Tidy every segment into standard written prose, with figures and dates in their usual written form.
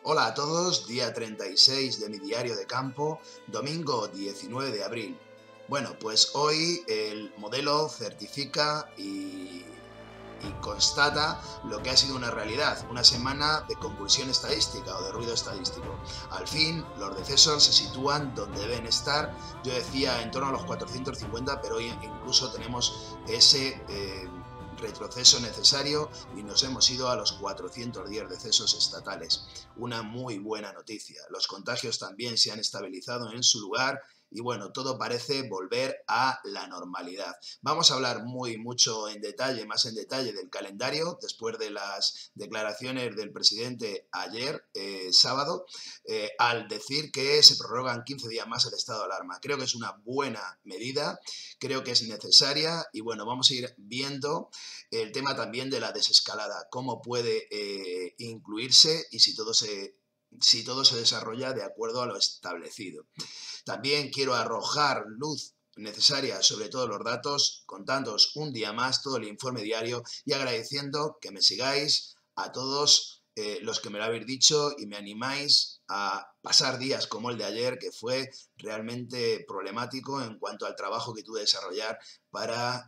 Hola a todos, día 36 de mi diario de campo, domingo 19 de abril. Bueno, pues hoy el modelo certifica y constata lo que ha sido una realidad, una semana de convulsión estadística o de ruido estadístico. Al fin, los decesos se sitúan donde deben estar. Yo decía en torno a los 450, pero hoy incluso tenemos ese retroceso necesario y nos hemos ido a los 410 decesos estatales. Una muy buena noticia. Los contagios también se han estabilizado en su lugar y bueno, todo parece volver a la normalidad. Vamos a hablar mucho en detalle, más en detalle del calendario, después de las declaraciones del presidente ayer, sábado, al decir que se prorrogan 15 días más el estado de alarma. Creo que es una buena medida, creo que es necesaria y bueno, vamos a ir viendo el tema también de la desescalada, cómo puede incluirse y si todo se desarrolla de acuerdo a lo establecido. También quiero arrojar luz necesaria sobre todos los datos, contándoos un día más todo el informe diario y agradeciendo que me sigáis a todos los que me lo habéis dicho y me animáis a pasar días como el de ayer, que fue realmente problemático en cuanto al trabajo que tuve que desarrollar para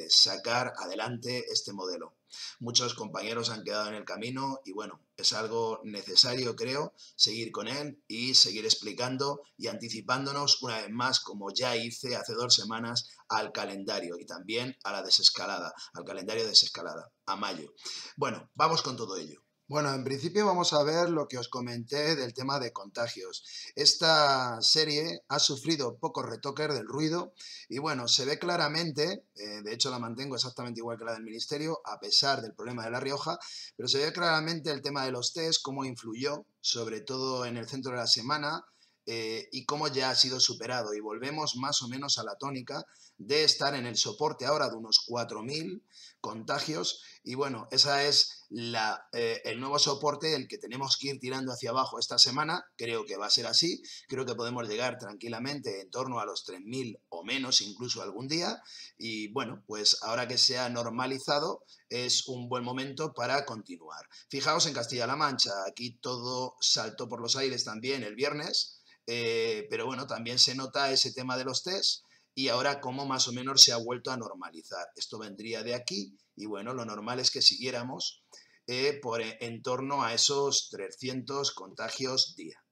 sacar adelante este modelo. Muchos compañeros han quedado en el camino y bueno, es algo necesario, creo, seguir con él y seguir explicando y anticipándonos una vez más, como ya hice hace 2 semanas, al calendario y también a la desescalada, al calendario de desescalada, a mayo. Bueno, vamos con todo ello. Bueno, en principio vamos a ver lo que os comenté del tema de contagios. Esta serie ha sufrido pocos retoques del ruido y bueno, se ve claramente, de hecho la mantengo exactamente igual que la del Ministerio, a pesar del problema de La Rioja, pero se ve claramente el tema de los test, cómo influyó, sobre todo en el centro de la semana, y cómo ya ha sido superado. Y volvemos más o menos a la tónica de estar en el soporte ahora de unos 4.000 contagios y bueno, esa es el nuevo soporte el que tenemos que ir tirando hacia abajo esta semana. Creo que va a ser así, creo que podemos llegar tranquilamente en torno a los 3.000 o menos incluso algún día y bueno, pues ahora que se ha normalizado es un buen momento para continuar. Fijaos en Castilla-La Mancha, aquí todo saltó por los aires también el viernes, pero bueno, también se nota ese tema de los test y ahora cómo más o menos se ha vuelto a normalizar. Esto vendría de aquí y bueno, lo normal es que siguiéramos en torno a esos 300 contagios día.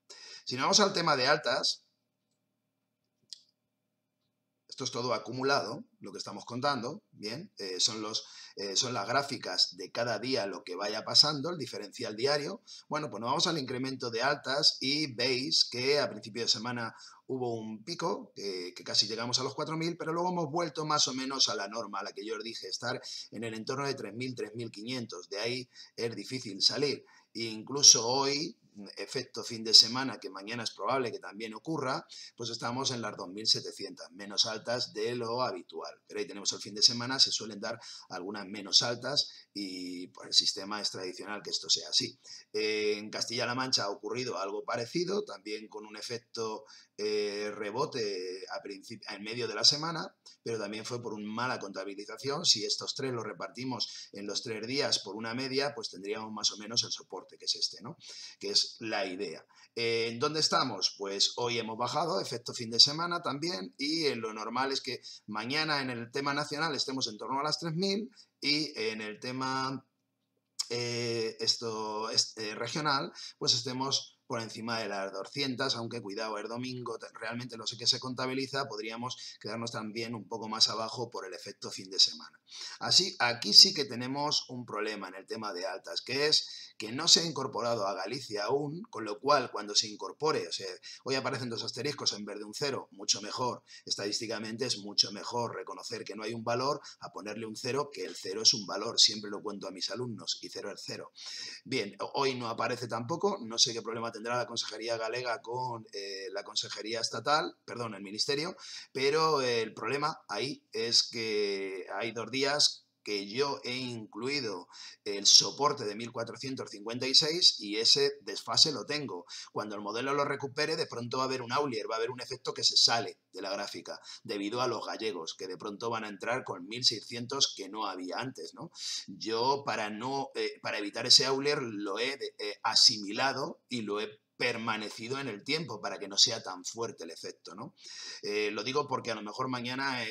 Si nos vamos al tema de altas, esto es todo acumulado, lo que estamos contando, bien, son las gráficas de cada día lo que vaya pasando, el diferencial diario. Bueno, pues nos vamos al incremento de altas y veis que a principio de semana hubo un pico, que casi llegamos a los 4.000, pero luego hemos vuelto más o menos a la norma, a la que yo os dije, estar en el entorno de 3.000, 3.500. De ahí es difícil salir. E incluso hoy, efecto fin de semana, que mañana es probable que también ocurra, pues estamos en las 2.700, menos altas de lo habitual. Pero ahí tenemos el fin de semana, se suelen dar algunas menos altas y por el sistema es tradicional que esto sea así. En Castilla-La Mancha ha ocurrido algo parecido, también con un efecto rebote en medio de la semana, pero también fue por una mala contabilización. Si estos tres los repartimos en los 3 días por una media, pues tendríamos más o menos el soporte, que es este, ¿no? Que es la idea. ¿En dónde estamos? Pues hoy hemos bajado, efecto fin de semana también, y lo normal es que mañana en el tema nacional estemos en torno a las 3.000 y en el tema regional, pues estemos por encima de las 200, aunque cuidado, el domingo realmente no sé qué se contabiliza, podríamos quedarnos también un poco más abajo por el efecto fin de semana. Así, aquí sí que tenemos un problema en el tema de altas, que es que no se ha incorporado a Galicia aún, con lo cual cuando se incorpore, o sea, hoy aparecen 2 asteriscos en vez de un 0, mucho mejor, estadísticamente es mucho mejor reconocer que no hay un valor a ponerle un 0, que el 0 es un valor, siempre lo cuento a mis alumnos, y 0 es 0. Bien, hoy no aparece tampoco, no sé qué problema tendrá la Consejería Galega con la Consejería Estatal, perdón, el Ministerio, pero el problema ahí es que hay 2 días que yo he incluido el soporte de 1456 y ese desfase lo tengo. Cuando el modelo lo recupere, de pronto va a haber un Aulier, va a haber un efecto que se sale de la gráfica debido a los gallegos, que de pronto van a entrar con 1600 que no había antes, ¿no? Yo, para evitar ese Aulier, lo he asimilado y lo he permanecido en el tiempo para que no sea tan fuerte el efecto, ¿no? Lo digo porque a lo mejor mañana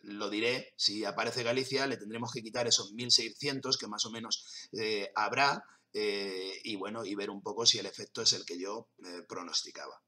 lo diré, si aparece Galicia le tendremos que quitar esos 1600 que más o menos habrá y bueno, y ver un poco si el efecto es el que yo pronosticaba.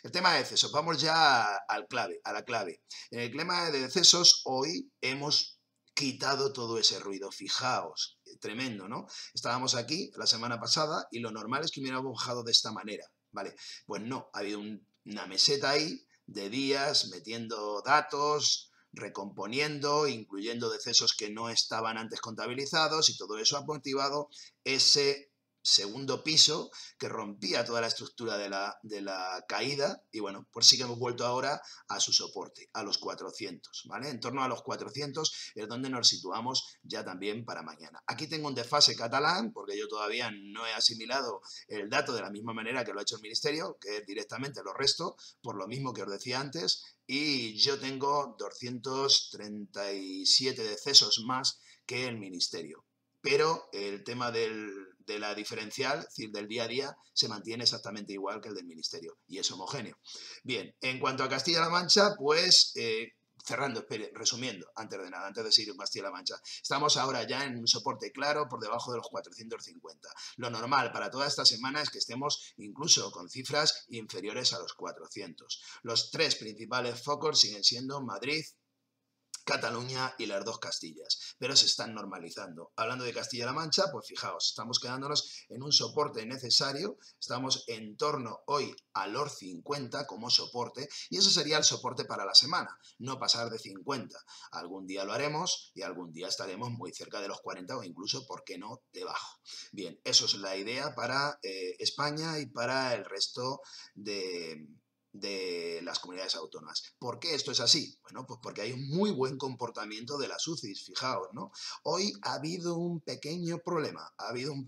El tema de decesos, vamos ya a la clave. En el tema de decesos hoy hemos quitado todo ese ruido, fijaos, tremendo, ¿no? Estábamos aquí la semana pasada y lo normal es que hubiéramos bajado de esta manera, ¿vale? Pues no, ha habido una meseta ahí de días metiendo datos, recomponiendo, incluyendo decesos que no estaban antes contabilizados y todo eso ha motivado ese segundo piso que rompía toda la estructura de la caída y bueno, pues sí que hemos vuelto ahora a su soporte, a los 400, ¿vale? En torno a los 400 es donde nos situamos ya también para mañana. Aquí tengo un desfase catalán porque yo todavía no he asimilado el dato de la misma manera que lo ha hecho el Ministerio, que es directamente lo resto, por lo mismo que os decía antes, y yo tengo 237 decesos más que el Ministerio. Pero el tema de la diferencial, es decir, del día a día, se mantiene exactamente igual que el del Ministerio y es homogéneo. Bien, en cuanto a Castilla-La Mancha, pues cerrando, resumiendo, antes de nada, antes de seguir en Castilla-La Mancha, estamos ahora ya en un soporte claro por debajo de los 450. Lo normal para toda esta semana es que estemos incluso con cifras inferiores a los 400. Los tres principales focos siguen siendo Madrid, Cataluña y las dos Castillas, pero se están normalizando. Hablando de Castilla-La Mancha, pues fijaos, estamos quedándonos en un soporte necesario, estamos en torno hoy a los 50 como soporte y eso sería el soporte para la semana, no pasar de 50. Algún día lo haremos y algún día estaremos muy cerca de los 40 o incluso, ¿por qué no?, debajo. Bien, eso es la idea para España y para el resto de las comunidades autónomas. ¿Por qué esto es así? Bueno, pues porque hay un muy buen comportamiento de las UCIs, fijaos, ¿no? Hoy ha habido un pequeño problema, ha habido un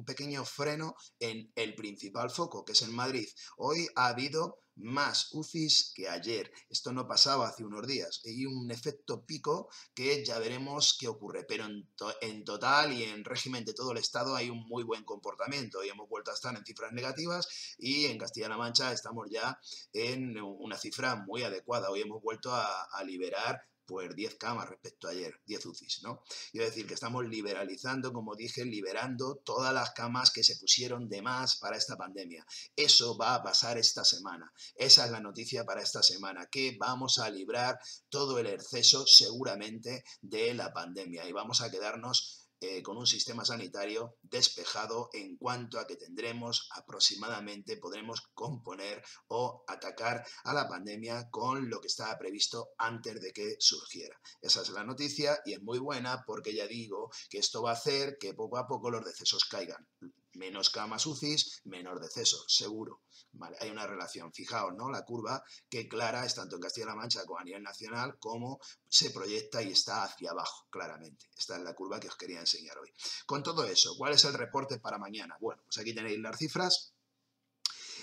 pequeño freno en el principal foco, que es en Madrid. Hoy ha habido más UCIs que ayer. Esto no pasaba hace unos días. Hay un efecto pico que ya veremos qué ocurre, pero en total y en régimen de todo el Estado hay un muy buen comportamiento. Hoy hemos vuelto a estar en cifras negativas y en Castilla-La Mancha estamos ya en una cifra muy adecuada. Hoy hemos vuelto a liberar pues 10 camas respecto a ayer, 10 UCIs, ¿no? Quiero decir que estamos liberalizando, como dije, liberando todas las camas que se pusieron de más para esta pandemia. Eso va a pasar esta semana. Esa es la noticia para esta semana, que vamos a librar todo el exceso seguramente de la pandemia y vamos a quedarnos con un sistema sanitario despejado en cuanto a que tendremos aproximadamente, podremos componer o atacar a la pandemia con lo que estaba previsto antes de que surgiera. Esa es la noticia y es muy buena porque ya digo que esto va a hacer que poco a poco los decesos caigan. Menos camas UCIs, menos decesos, seguro. Vale, hay una relación, fijaos, ¿no? La curva que clara es tanto en Castilla-La Mancha como a nivel nacional como se proyecta y está hacia abajo, claramente. Esta es la curva que os quería enseñar hoy. Con todo eso, ¿cuál es el reporte para mañana? Bueno, pues aquí tenéis las cifras.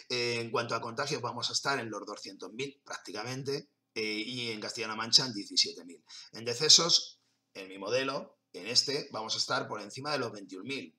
En cuanto a contagios, vamos a estar en los 200.000 prácticamente y en Castilla-La Mancha en 17.000. En decesos, en mi modelo, en este, vamos a estar por encima de los 21.000,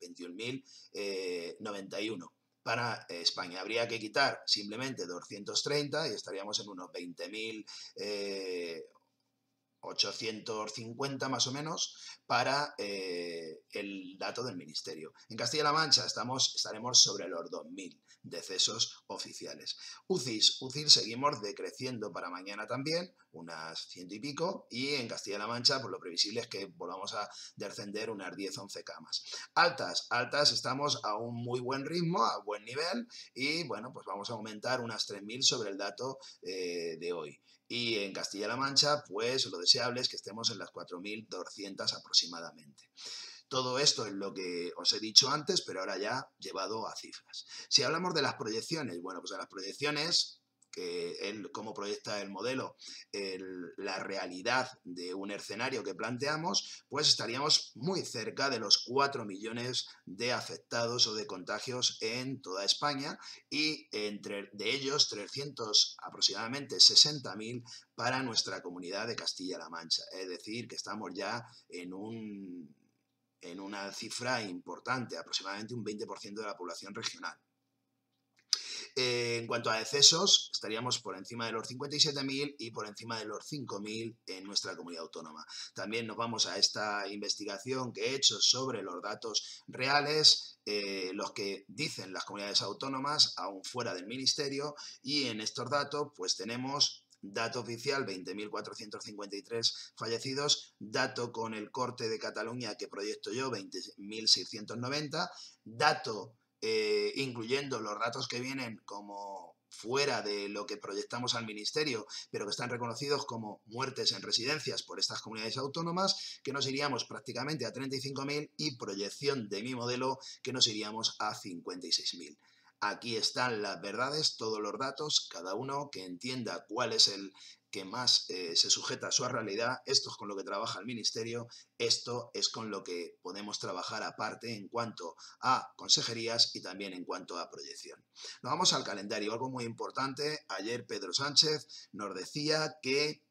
21.091 para España. Habría que quitar simplemente 230 y estaríamos en unos 20.850 más o menos para el dato del Ministerio. En Castilla-La Mancha estaremos sobre los 2.000 decesos oficiales. UCIs seguimos decreciendo para mañana también, unas 100 y pico, y en Castilla-La Mancha pues lo previsible es que volvamos a descender unas 10-11 camas. Altas estamos a un muy buen ritmo, a buen nivel, y bueno, pues vamos a aumentar unas 3.000 sobre el dato de hoy. Y en Castilla-La Mancha, pues lo deseable es que estemos en las 4.200 aproximadamente. Todo esto es lo que os he dicho antes, pero ahora ya llevado a cifras. Si hablamos de las proyecciones, bueno, pues de las proyecciones, cómo proyecta el modelo la realidad de un escenario que planteamos, pues estaríamos muy cerca de los 4 millones de afectados o de contagios en toda España y de ellos 300 aproximadamente 60.000 para nuestra comunidad de Castilla-La Mancha. Es decir, que estamos ya en una cifra importante, aproximadamente un 20% de la población regional. En cuanto a decesos, estaríamos por encima de los 57.000 y por encima de los 5.000 en nuestra comunidad autónoma. También nos vamos a esta investigación que he hecho sobre los datos reales, los que dicen las comunidades autónomas, aún fuera del ministerio, y en estos datos pues tenemos dato oficial, 20.453 fallecidos, dato con el corte de Cataluña que proyecto yo, 20.690, dato incluyendo los datos que vienen como fuera de lo que proyectamos al ministerio, pero que están reconocidos como muertes en residencias por estas comunidades autónomas, que nos iríamos prácticamente a 35.000 y proyección de mi modelo que nos iríamos a 56.000. Aquí están las verdades, todos los datos, cada uno que entienda cuál es el que más se sujeta a su realidad. Esto es con lo que trabaja el ministerio, esto es con lo que podemos trabajar aparte en cuanto a consejerías y también en cuanto a proyección. Nos vamos al calendario, algo muy importante. Ayer Pedro Sánchez nos decía que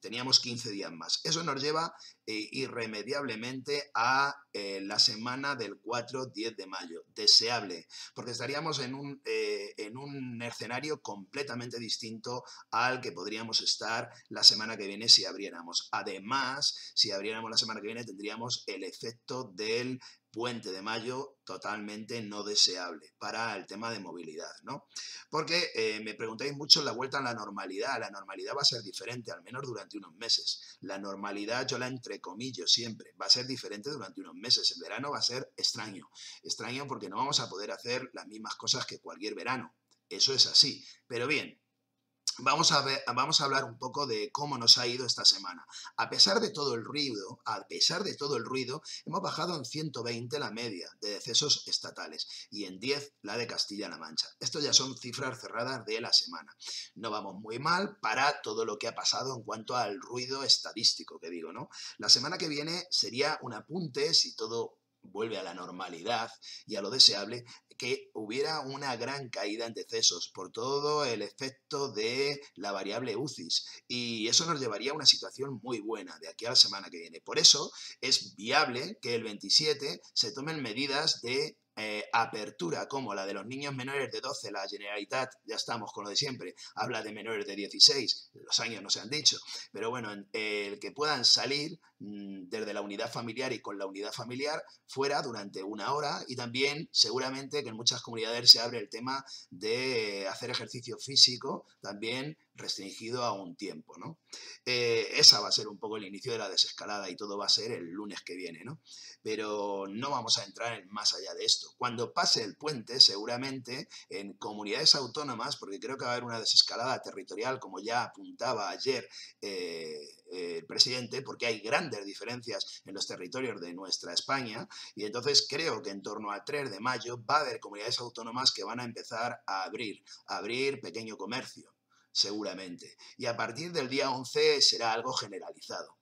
teníamos 15 días más. Eso nos lleva irremediablemente a la semana del 4-10 de mayo. Deseable, porque estaríamos en un escenario completamente distinto al que podríamos estar la semana que viene si abriéramos. Además, si abriéramos la semana que viene tendríamos el efecto del puente de mayo totalmente no deseable para el tema de movilidad, ¿no? Porque me preguntáis mucho la vuelta a la normalidad. La normalidad va a ser diferente, al menos durante unos meses. La normalidad, yo la entrecomillo siempre, va a ser diferente durante unos meses. El verano va a ser extraño. Extraño porque no vamos a poder hacer las mismas cosas que cualquier verano. Eso es así. Pero bien, vamos a hablar un poco de cómo nos ha ido esta semana. A pesar de todo el ruido, hemos bajado en 120 la media de decesos estatales y en 10 la de Castilla-La Mancha. Esto ya son cifras cerradas de la semana. No vamos muy mal para todo lo que ha pasado en cuanto al ruido estadístico, que digo, ¿no? La semana que viene sería un apunte, si todo vuelve a la normalidad y a lo deseable, que hubiera una gran caída en decesos por todo el efecto de la variable UCIs, y eso nos llevaría a una situación muy buena de aquí a la semana que viene. Por eso es viable que el 27 se tomen medidas de apertura como la de los niños menores de 12, la Generalitat, ya estamos con lo de siempre, habla de menores de 16, los años no se han dicho, pero bueno, el que puedan salir desde la unidad familiar y con la unidad familiar fuera durante una hora, y también seguramente que en muchas comunidades se abre el tema de hacer ejercicio físico también restringido a un tiempo, ¿no? Esa va a ser un poco el inicio de la desescalada y todo va a ser el lunes que viene, ¿no? Pero no vamos a entrar en más allá de esto. Cuando pase el puente, seguramente en comunidades autónomas, porque creo que va a haber una desescalada territorial, como ya apuntaba ayer el presidente, porque hay grandes diferencias en los territorios de nuestra España, y entonces creo que en torno al 3 de mayo va a haber comunidades autónomas que van a empezar a abrir pequeño comercio, seguramente. Y a partir del día 11 será algo generalizado.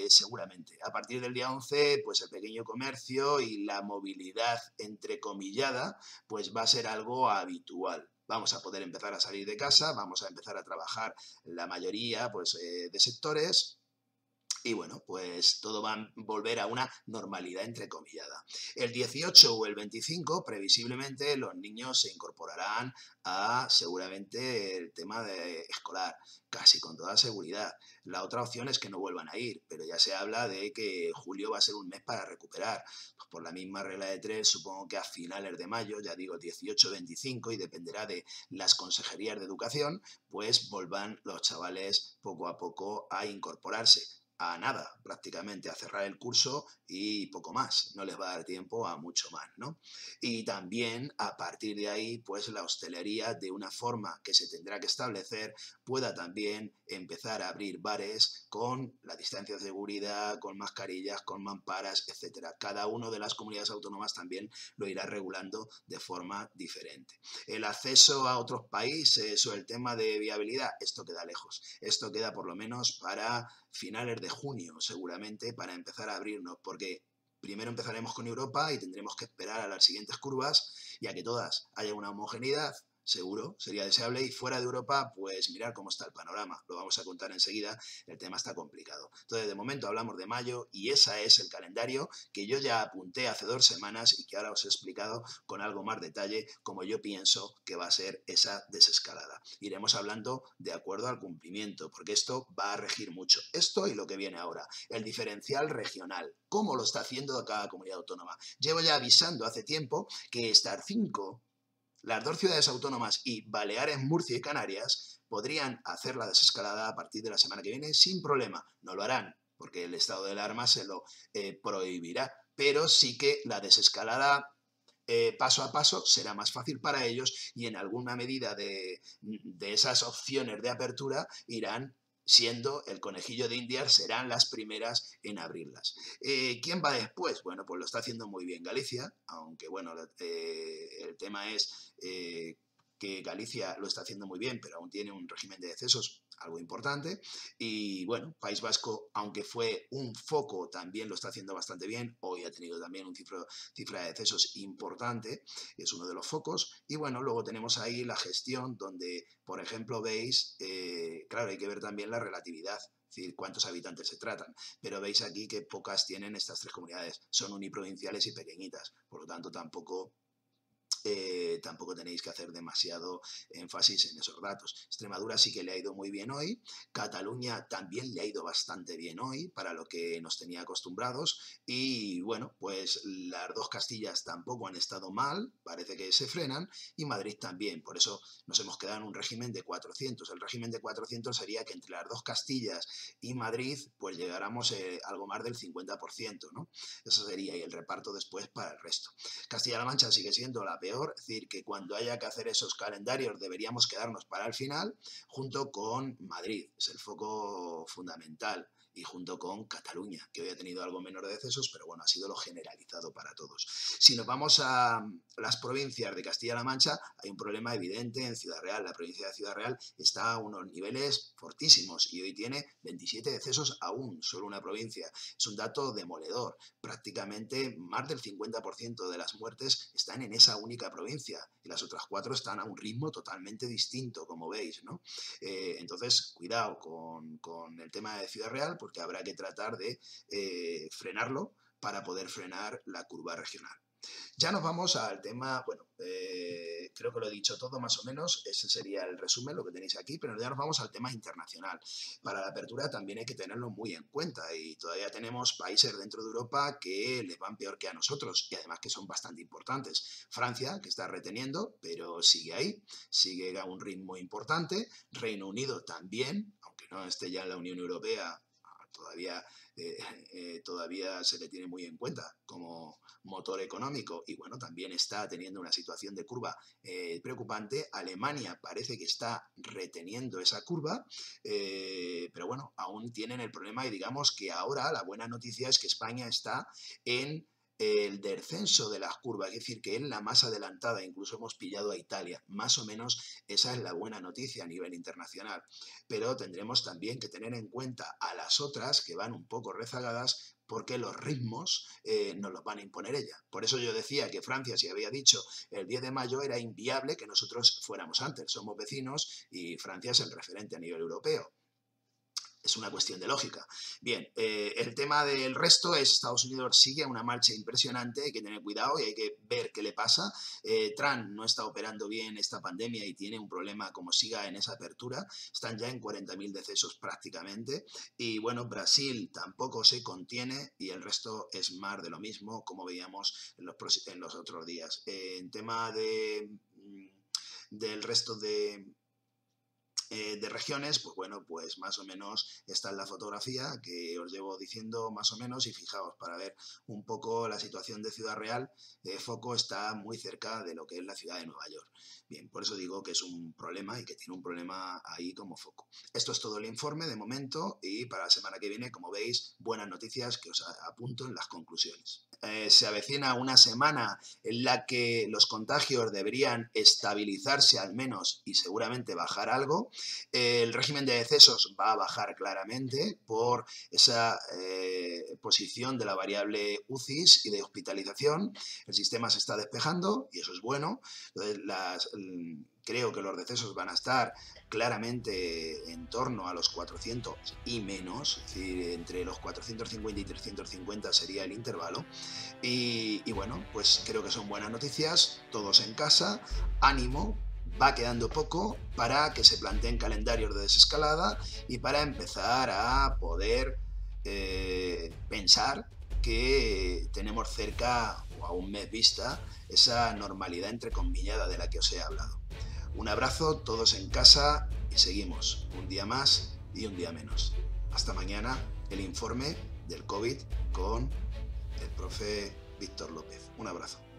Seguramente. A partir del día 11, pues el pequeño comercio y la movilidad entrecomillada, pues va a ser algo habitual. Vamos a poder empezar a salir de casa, vamos a empezar a trabajar la mayoría pues, de sectores. Y bueno, pues todo va a volver a una normalidad entrecomillada. El 18 o el 25, previsiblemente, los niños se incorporarán a seguramente el tema de escolar, casi con toda seguridad. La otra opción es que no vuelvan a ir, pero ya se habla de que julio va a ser un mes para recuperar. Pues por la misma regla de 3, supongo que a finales de mayo, ya digo 18-25, y dependerá de las consejerías de educación, pues vuelvan los chavales poco a poco a incorporarse. a nada, prácticamente, a cerrar el curso y poco más. No les va a dar tiempo a mucho más, ¿no? Y también, a partir de ahí, pues la hostelería, de una forma que se tendrá que establecer, pueda también empezar a abrir bares con la distancia de seguridad, con mascarillas, con mamparas, etcétera. Cada una de las comunidades autónomas también lo irá regulando de forma diferente. El acceso a otros países o el tema de viabilidad, esto queda lejos. Esto queda por lo menos para finales de junio, seguramente, para empezar a abrirnos, porque primero empezaremos con Europa y tendremos que esperar a las siguientes curvas y a que todas haya una homogeneidad. Seguro, sería deseable, y fuera de Europa, pues mirar cómo está el panorama. Lo vamos a contar enseguida, el tema está complicado. Entonces, de momento hablamos de mayo y ese es el calendario que yo ya apunté hace 2 semanas y que ahora os he explicado con algo más detalle cómo yo pienso que va a ser esa desescalada. Iremos hablando de acuerdo al cumplimiento, porque esto va a regir mucho. Esto y lo que viene ahora, el diferencial regional. ¿Cómo lo está haciendo cada comunidad autónoma? Llevo ya avisando hace tiempo que estas 5, las 2 ciudades autónomas y Baleares, Murcia y Canarias, podrían hacer la desescalada a partir de la semana que viene sin problema. No lo harán, porque el estado de alarma se lo prohibirá, pero sí que la desescalada paso a paso será más fácil para ellos y en alguna medida de esas opciones de apertura irán siendo el conejillo de Indias, serán las primeras en abrirlas. ¿Quién va después? Bueno, pues lo está haciendo muy bien Galicia, aunque bueno, el tema es que Galicia lo está haciendo muy bien, pero aún tiene un régimen de decesos algo importante. Y bueno, País Vasco, aunque fue un foco, también lo está haciendo bastante bien. Hoy ha tenido también un cifra de decesos importante, es uno de los focos. Y bueno, luego tenemos ahí la gestión, donde, por ejemplo, veis, claro, hay que ver también la relatividad. Es decir, cuántos habitantes se tratan. Pero veis aquí que pocas tienen estas 3 comunidades. Son uniprovinciales y pequeñitas. Por lo tanto, tampoco tenéis que hacer demasiado énfasis en esos datos. Extremadura sí que le ha ido muy bien hoy, Cataluña también le ha ido bastante bien hoy, para lo que nos tenía acostumbrados, y bueno, pues las 2 Castillas tampoco han estado mal, parece que se frenan, y Madrid también, por eso nos hemos quedado en un régimen de 400. El régimen de 400 sería que entre las 2 Castillas y Madrid, pues llegáramos algo más del 50%, ¿no? Eso sería, y el reparto después para el resto. Castilla-La Mancha sigue siendo la peor, es decir, que cuando haya que hacer esos calendarios deberíamos quedarnos para el final, junto con Madrid, es el foco fundamental, y junto con Cataluña, que hoy ha tenido algo menos de decesos, pero bueno, ha sido lo generalizado para todos. Si nos vamos a las provincias de Castilla-La Mancha, hay un problema evidente en Ciudad Real. La provincia de Ciudad Real está a unos niveles fortísimos y hoy tiene 27 decesos aún, solo una provincia. Es un dato demoledor. Prácticamente más del 50% de las muertes están en esa única provincia y las otras 4 están a un ritmo totalmente distinto, como veis, ¿no? Entonces, cuidado con el tema de Ciudad Real, porque habrá que tratar de frenarlo para poder frenar la curva regional. Ya nos vamos al tema, bueno, creo que lo he dicho todo más o menos, ese sería el resumen, lo que tenéis aquí, pero ya nos vamos al tema internacional. Para la apertura también hay que tenerlo muy en cuenta y todavía tenemos países dentro de Europa que les van peor que a nosotros y además que son bastante importantes. Francia, que está reteniendo, pero sigue ahí, sigue a un ritmo importante. Reino Unido también, aunque no esté ya en la Unión Europea, todavía se le tiene muy en cuenta como motor económico y bueno, también está teniendo una situación de curva preocupante. Alemania parece que está reteniendo esa curva, pero bueno, aún tienen el problema y digamos que ahora la buena noticia es que España está en el descenso de las curvas, es decir, que es la más adelantada, incluso hemos pillado a Italia, más o menos esa es la buena noticia a nivel internacional, pero tendremos también que tener en cuenta a las otras que van un poco rezagadas porque los ritmos nos los van a imponer ella. Por eso yo decía que Francia, si había dicho el 10 de mayo, era inviable que nosotros fuéramos antes, somos vecinos y Francia es el referente a nivel europeo. Es una cuestión de lógica. Bien, el tema del resto es Estados Unidos sigue a una marcha impresionante, hay que tener cuidado y hay que ver qué le pasa. Trump no está operando bien esta pandemia y tiene un problema como siga en esa apertura. Están ya en 40.000 decesos prácticamente. Y bueno, Brasil tampoco se contiene y el resto es más de lo mismo, como veíamos en los otros días. En tema del resto de regiones, pues bueno, pues más o menos está en la fotografía que os llevo diciendo más o menos, y fijaos, para ver un poco la situación de Ciudad Real, foco está muy cerca de lo que es la ciudad de Nueva York. Bien, por eso digo que es un problema y que tiene un problema ahí como foco. Esto es todo el informe de momento, y para la semana que viene, como veis, buenas noticias que os apunto en las conclusiones. Se avecina una semana en la que los contagios deberían estabilizarse al menos y seguramente bajar algo. El régimen de decesos va a bajar claramente por esa posición de la variable UCIs y de hospitalización. El sistema se está despejando y eso es bueno. Entonces, creo que los decesos van a estar claramente en torno a los 400 y menos, es decir, entre los 450 y 350 sería el intervalo. Y bueno, pues creo que son buenas noticias, todos en casa, ánimo, va quedando poco para que se planteen calendarios de desescalada y para empezar a poder pensar que tenemos cerca o a un mes vista esa normalidad entrecomillada de la que os he hablado. Un abrazo, todos en casa, y seguimos un día más y un día menos. Hasta mañana, el informe del COVID con el profe Víctor López. Un abrazo.